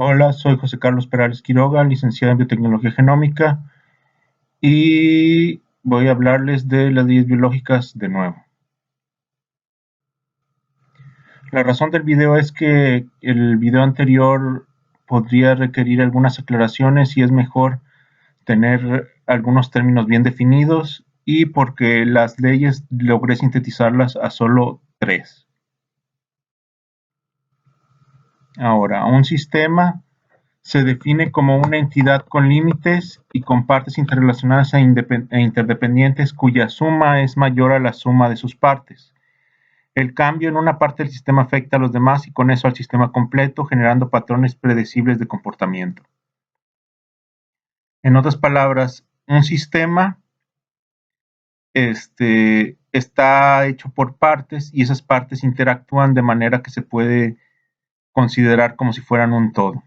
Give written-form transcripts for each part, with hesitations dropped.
Hola, soy José Carlos Perales Quiroga, licenciado en Biotecnología Genómica, y voy a hablarles de las leyes biológicas de nuevo. La razón del video es que el video anterior podría requerir algunas aclaraciones y es mejor tener algunos términos bien definidos, y porque las leyes logré sintetizarlas a solo 3. Ahora, un sistema se define como una entidad con límites y con partes interrelacionadas e interdependientes cuya suma es mayor a la suma de sus partes. El cambio en una parte del sistema afecta a los demás y con eso al sistema completo, generando patrones predecibles de comportamiento. En otras palabras, un sistema está hecho por partes y esas partes interactúan de manera que se puede considerar como si fueran un todo.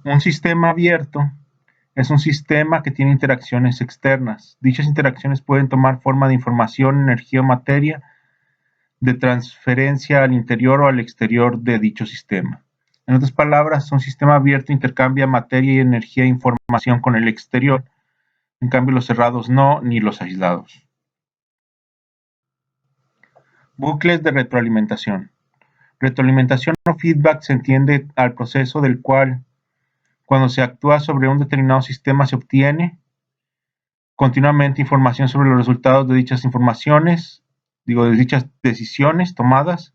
Un sistema abierto es un sistema que tiene interacciones externas. Dichas interacciones pueden tomar forma de información, energía o materia de transferencia al interior o al exterior de dicho sistema. En otras palabras, un sistema abierto intercambia materia y energía e información con el exterior. En cambio, los cerrados no, ni los aislados. Bucles de retroalimentación. Retroalimentación o feedback se entiende al proceso del cual, cuando se actúa sobre un determinado sistema, se obtiene continuamente información sobre los resultados de dichas de dichas decisiones tomadas,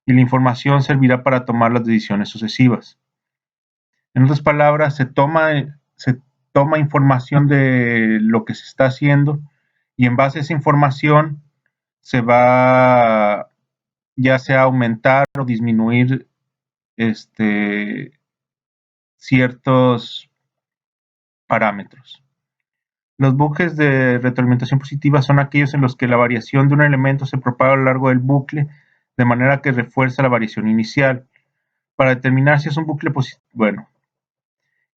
y la información servirá para tomar las decisiones sucesivas. En otras palabras, se toma información de lo que se está haciendo y en base a esa información se va ya sea a aumentar o disminuir ciertos parámetros. Los bucles de retroalimentación positiva son aquellos en los que la variación de un elemento se propaga a lo largo del bucle de manera que refuerza la variación inicial. Para determinar si es un bucle positivo,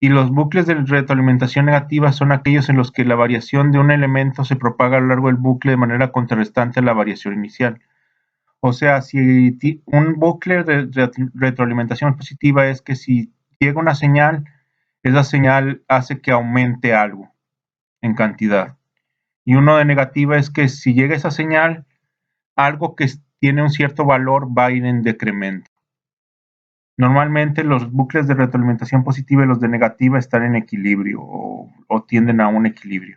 y los bucles de retroalimentación negativa son aquellos en los que la variación de un elemento se propaga a lo largo del bucle de manera contrarrestante a la variación inicial. O sea, si un bucle de retroalimentación positiva es que si llega una señal, esa señal hace que aumente algo en cantidad. Y uno de negativa es que si llega esa señal, algo que tiene un cierto valor va a ir en decremento. Normalmente los bucles de retroalimentación positiva y los de negativa están en equilibrio o tienden a un equilibrio.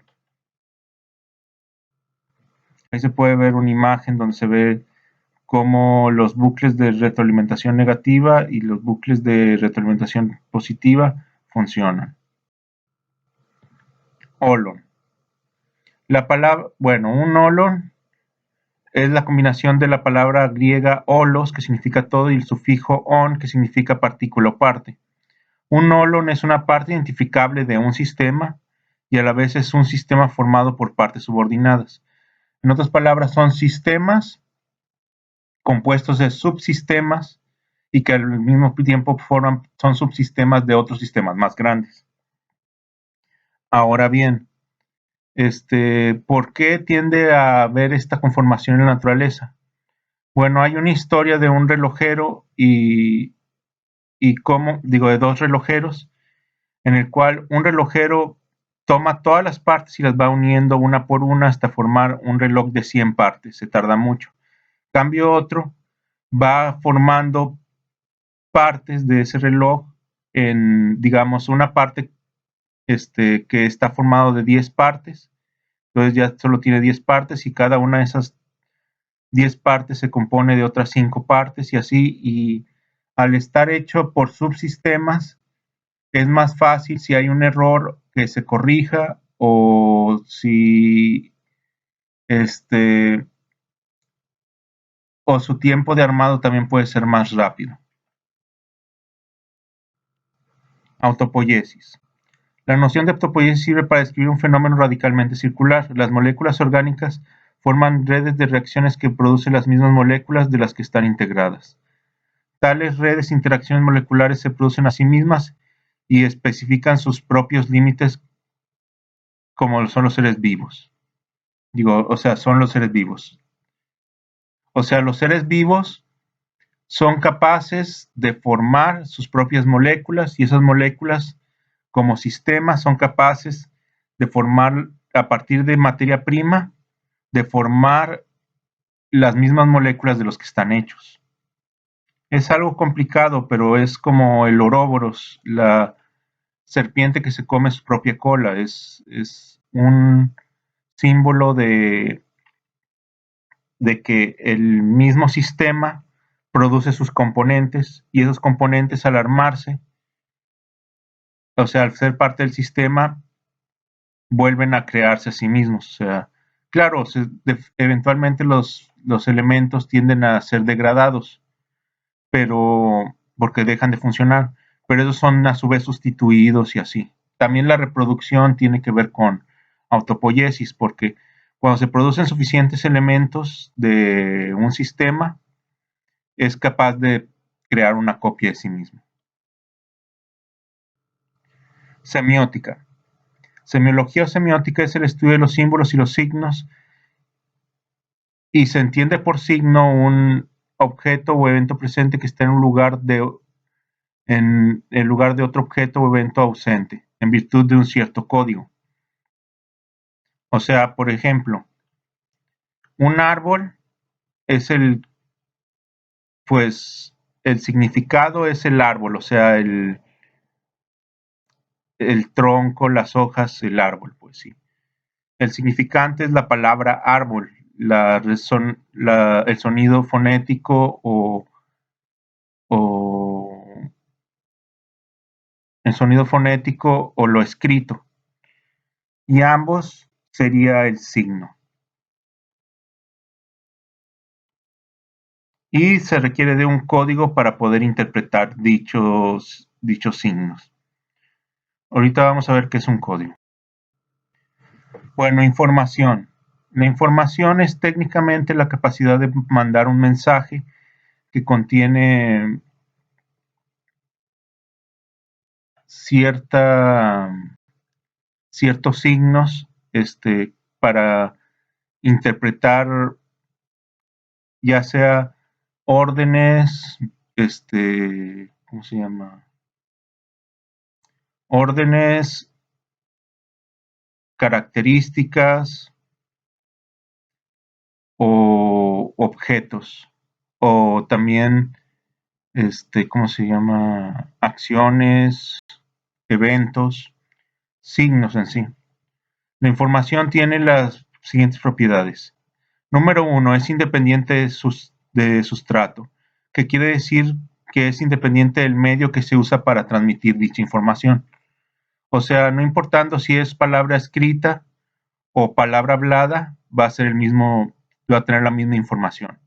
Ahí se puede ver una imagen donde se ve cómo los bucles de retroalimentación negativa y los bucles de retroalimentación positiva funcionan. Olon. Un olon es la combinación de la palabra griega olos, que significa todo, y el sufijo on, que significa partícula o parte. Un olon es una parte identificable de un sistema y a la vez es un sistema formado por partes subordinadas. En otras palabras, son sistemas compuestos de subsistemas y que al mismo tiempo son subsistemas de otros sistemas más grandes. Ahora bien, ¿por qué tiende a haber esta conformación en la naturaleza? Bueno, hay una historia de un relojero de dos relojeros, en el cual un relojero toma todas las partes y las va uniendo una por una hasta formar un reloj de 100 partes. Se tarda mucho. En cambio, otro va formando partes de ese reloj en, digamos, una parte que está formado de 10 partes. Entonces ya solo tiene 10 partes y cada una de esas 10 partes se compone de otras 5 partes y así. Y al estar hecho por subsistemas, es más fácil si hay un error que se corrija o si o su tiempo de armado también puede ser más rápido. Autopoiesis. La noción de autopoiesis sirve para describir un fenómeno radicalmente circular. Las moléculas orgánicas forman redes de reacciones que producen las mismas moléculas de las que están integradas. Tales redes de interacciones moleculares se producen a sí mismas y especifican sus propios límites, como son los seres vivos. Son los seres vivos. O sea, los seres vivos son capaces de formar sus propias moléculas y esas moléculas como sistema son capaces de formar a partir de materia prima, de formar las mismas moléculas de los que están hechos. Es algo complicado, pero es como el Ouroboros, la serpiente que se come su propia cola. Es un símbolo de que el mismo sistema produce sus componentes y esos componentes al armarse, o sea, al ser parte del sistema, vuelven a crearse a sí mismos. O sea, claro, eventualmente los elementos tienden a ser degradados, pero porque dejan de funcionar, pero esos son a su vez sustituidos y así. También la reproducción tiene que ver con autopoiesis, porque cuando se producen suficientes elementos de un sistema, es capaz de crear una copia de sí mismo. Semiótica. Semiología o semiótica es el estudio de los símbolos y los signos, y se entiende por signo un objeto o evento presente que está en el lugar de otro objeto o evento ausente, en virtud de un cierto código. O sea, por ejemplo, un árbol es el significado es el árbol, o sea, el tronco, las hojas, el árbol, pues sí. El significante es la palabra árbol, el sonido fonético o el sonido fonético o lo escrito. Y ambos sería el signo. Y se requiere de un código para poder interpretar dichos signos. Ahorita vamos a ver qué es un código. Bueno, información. La información es técnicamente la capacidad de mandar un mensaje que contiene ciertos signos para interpretar ya sea órdenes, ¿cómo se llama? Órdenes, características o objetos, o también, ¿cómo se llama? Acciones, eventos, signos en sí. La información tiene las siguientes propiedades. Número 1, es independiente de sustrato, que quiere decir que es independiente del medio que se usa para transmitir dicha información. O sea, no importando si es palabra escrita o palabra hablada, va a tener la misma información.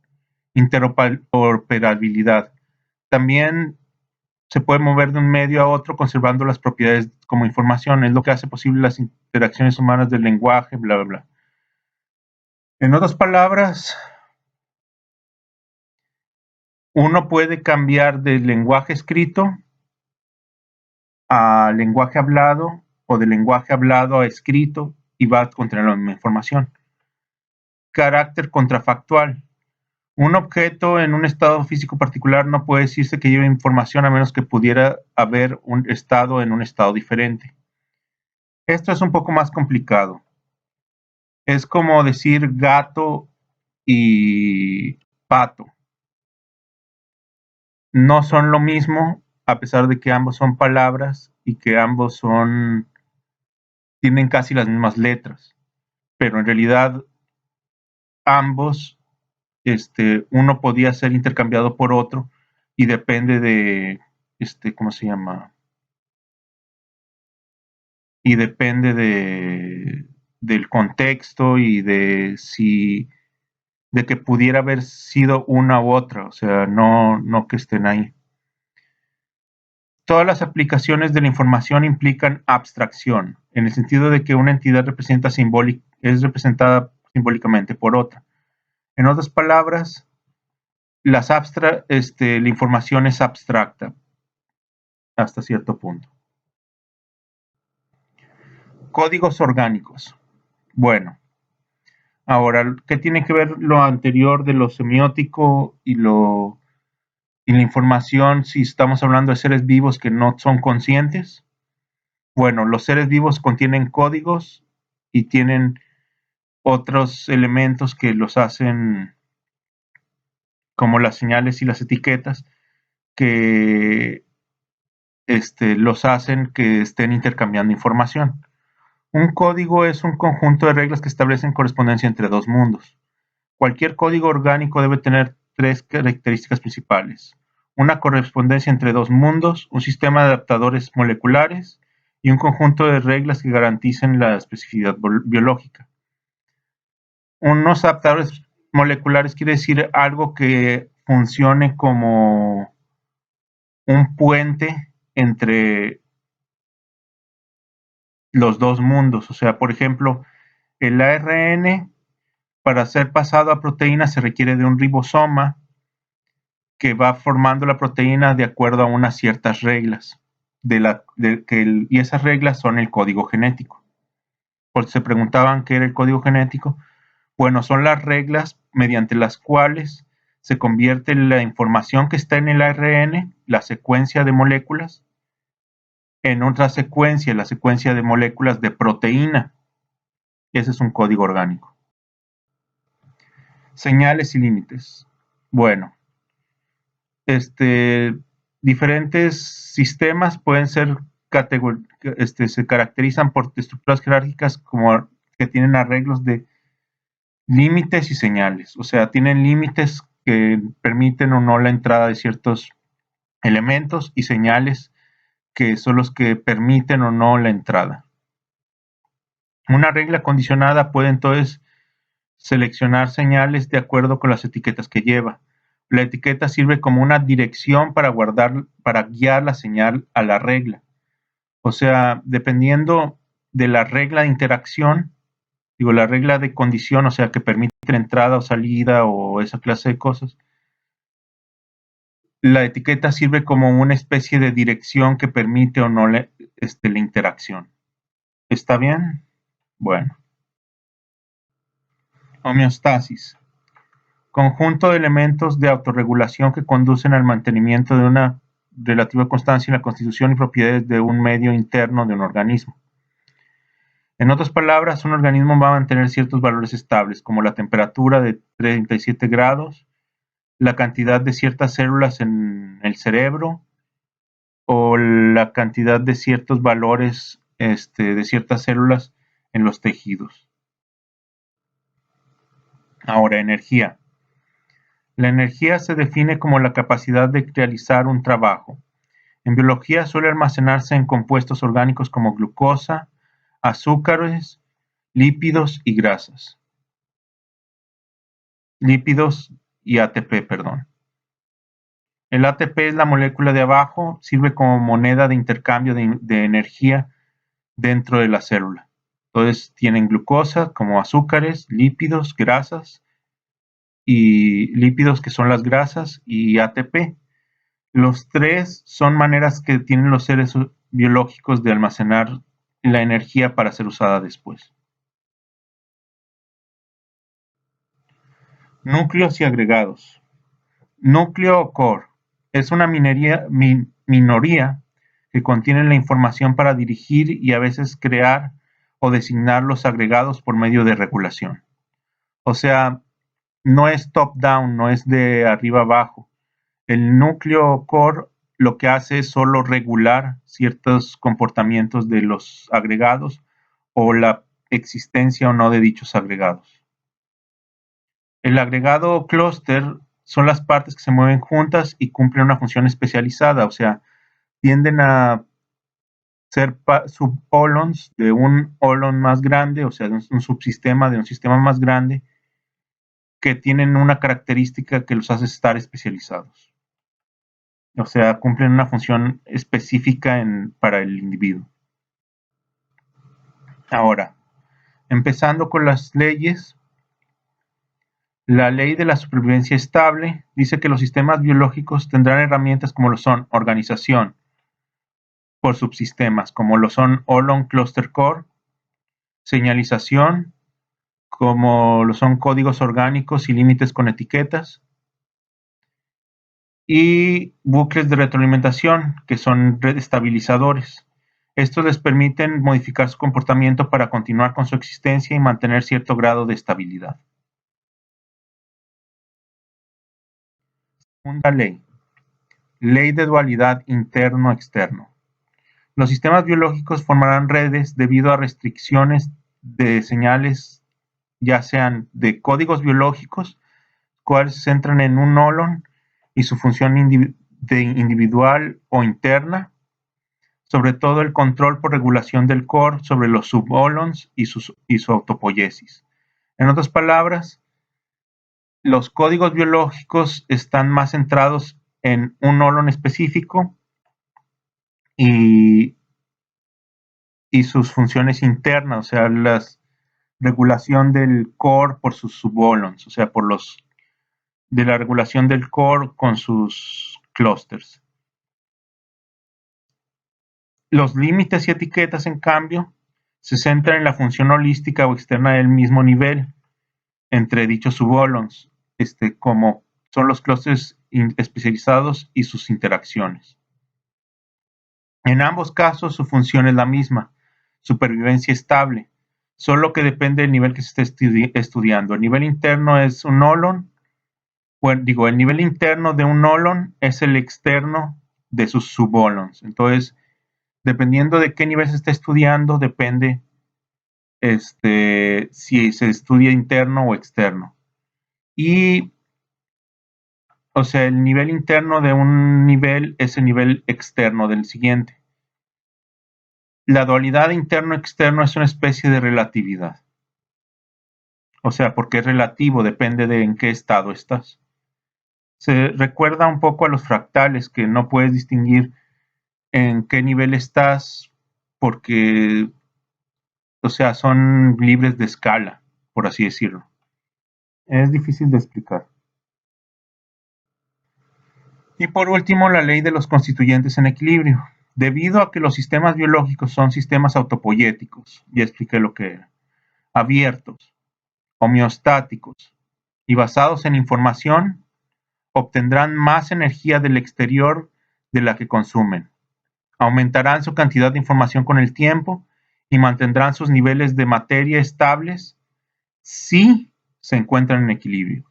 Interoperabilidad. También se puede mover de un medio a otro conservando las propiedades como información. Es lo que hace posible las interacciones humanas del lenguaje, bla, bla, bla. En otras palabras, uno puede cambiar del lenguaje escrito a lenguaje hablado o de lenguaje hablado a escrito y va a contener la misma información. Carácter contrafactual. Un objeto en un estado físico particular no puede decirse que lleve información a menos que pudiera haber un estado en un estado diferente. Esto es un poco más complicado. Es como decir gato y pato. No son lo mismo, a pesar de que ambos son palabras y que ambos tienen casi las mismas letras, pero en realidad ambos, uno podía ser intercambiado por otro y depende de, ¿cómo se llama? Y depende del contexto y de que pudiera haber sido una u otra, o sea, no que estén ahí. Todas las aplicaciones de la información implican abstracción, en el sentido de que una entidad es representada simbólicamente por otra. En otras palabras, la información es abstracta hasta cierto punto. Códigos orgánicos. Bueno, ahora, ¿qué tiene que ver lo anterior de lo semiótico y lo Y la información, si estamos hablando de seres vivos que no son conscientes, bueno, los seres vivos contienen códigos y tienen otros elementos que los hacen, como las señales y las etiquetas, que los hacen que estén intercambiando información. Un código es un conjunto de reglas que establecen correspondencia entre dos mundos. Cualquier código orgánico debe tener tres características principales: una correspondencia entre dos mundos, un sistema de adaptadores moleculares y un conjunto de reglas que garanticen la especificidad biológica. Unos adaptadores moleculares quiere decir algo que funcione como un puente entre los dos mundos. O sea, por ejemplo, el ARN, para ser pasado a proteína, se requiere de un ribosoma que va formando la proteína de acuerdo a unas ciertas reglas, y esas reglas son el código genético. Porque se preguntaban qué era el código genético. Bueno, son las reglas mediante las cuales se convierte la información que está en el ARN, la secuencia de moléculas, en otra secuencia, la secuencia de moléculas de proteína. Ese es un código orgánico. Señales y límites. Bueno, diferentes sistemas pueden ser se caracterizan por estructuras jerárquicas como que tienen arreglos de límites y señales. O sea, tienen límites que permiten o no la entrada de ciertos elementos y señales que son los que permiten o no la entrada. Una regla condicionada puede entonces seleccionar señales de acuerdo con las etiquetas que lleva. La etiqueta sirve como una dirección para guiar la señal a la regla. O sea, dependiendo de la regla de interacción, la regla de condición, o sea, que permite la entrada o salida o esa clase de cosas, la etiqueta sirve como una especie de dirección que permite o no la interacción. ¿Está bien? Bueno. Homeostasis. Conjunto de elementos de autorregulación que conducen al mantenimiento de una relativa constancia en la constitución y propiedades de un medio interno de un organismo. En otras palabras, un organismo va a mantener ciertos valores estables, como la temperatura de 37 grados, la cantidad de ciertas células en el cerebro o la cantidad de ciertos valores de ciertas células en los tejidos. Ahora, energía. La energía se define como la capacidad de realizar un trabajo. En biología suele almacenarse en compuestos orgánicos como glucosa, azúcares, lípidos y grasas. Lípidos y ATP, perdón. El ATP es la molécula de abajo, sirve como moneda de intercambio de energía dentro de la célula. Entonces tienen glucosa como azúcares, lípidos, grasas, y lípidos que son las grasas, y ATP. Los tres son maneras que tienen los seres biológicos de almacenar la energía para ser usada después. Núcleos y agregados. Núcleo o core es una minoría que contiene la información para dirigir y a veces crear o designar los agregados por medio de regulación. O sea, no es top-down, no es de arriba abajo. El núcleo core lo que hace es solo regular ciertos comportamientos de los agregados o la existencia o no de dichos agregados. El agregado clúster son las partes que se mueven juntas y cumplen una función especializada, o sea, tienden a ser subholons de un holon más grande, o sea, de un subsistema de un sistema más grande, que tienen una característica que los hace estar especializados. O sea, cumplen una función específica para el individuo. Ahora, empezando con las leyes, la ley de la supervivencia estable dice que los sistemas biológicos tendrán herramientas como lo son organización por subsistemas, como lo son Holon Cluster Core, señalización, como lo son códigos orgánicos y límites con etiquetas, y bucles de retroalimentación, que son estabilizadores. Estos les permiten modificar su comportamiento para continuar con su existencia y mantener cierto grado de estabilidad. Segunda ley. Ley de dualidad interno-externo. Los sistemas biológicos formarán redes debido a restricciones de señales, ya sean de códigos biológicos, cuales se centran en un holon y su función individual o interna, sobre todo el control por regulación del core sobre los subholons y su autopoiesis. En otras palabras, los códigos biológicos están más centrados en un holon específico y sus funciones internas, o sea, la regulación del core por sus subholons, o sea, de la regulación del core con sus clusters. Los límites y etiquetas, en cambio, se centran en la función holística o externa del mismo nivel entre dichos subholons, como son los clusters especializados y sus interacciones. En ambos casos, su función es la misma, supervivencia estable, solo que depende del nivel que se esté estudiando. El nivel interno es un holon, el nivel interno de un holon es el externo de sus subholons. Entonces, dependiendo de qué nivel se está estudiando, depende si se estudia interno o externo. Y, o sea, el nivel interno de un nivel es el nivel externo del siguiente. La dualidad interno-externo es una especie de relatividad. O sea, porque es relativo, depende de en qué estado estás. Se recuerda un poco a los fractales, que no puedes distinguir en qué nivel estás porque, o sea, son libres de escala, por así decirlo. Es difícil de explicar. Y por último, la ley de los constituyentes en equilibrio. Debido a que los sistemas biológicos son sistemas autopoiéticos, ya expliqué lo que era, abiertos, homeostáticos y basados en información, obtendrán más energía del exterior de la que consumen. Aumentarán su cantidad de información con el tiempo y mantendrán sus niveles de materia estables si se encuentran en equilibrio.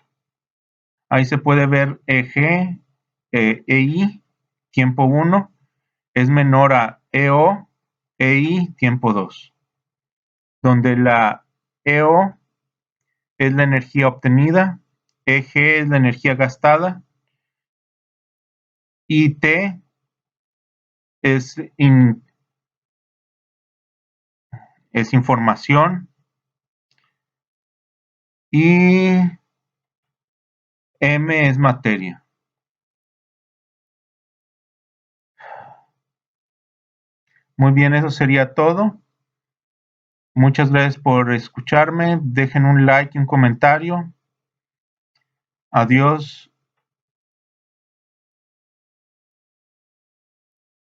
Ahí se puede ver EG, EI, tiempo 1, es menor a EO, EI, tiempo 2, donde la EO es la energía obtenida, EG es la energía gastada y T es información y M es materia. Muy bien, eso sería todo. Muchas gracias por escucharme. Dejen un like y un comentario. Adiós.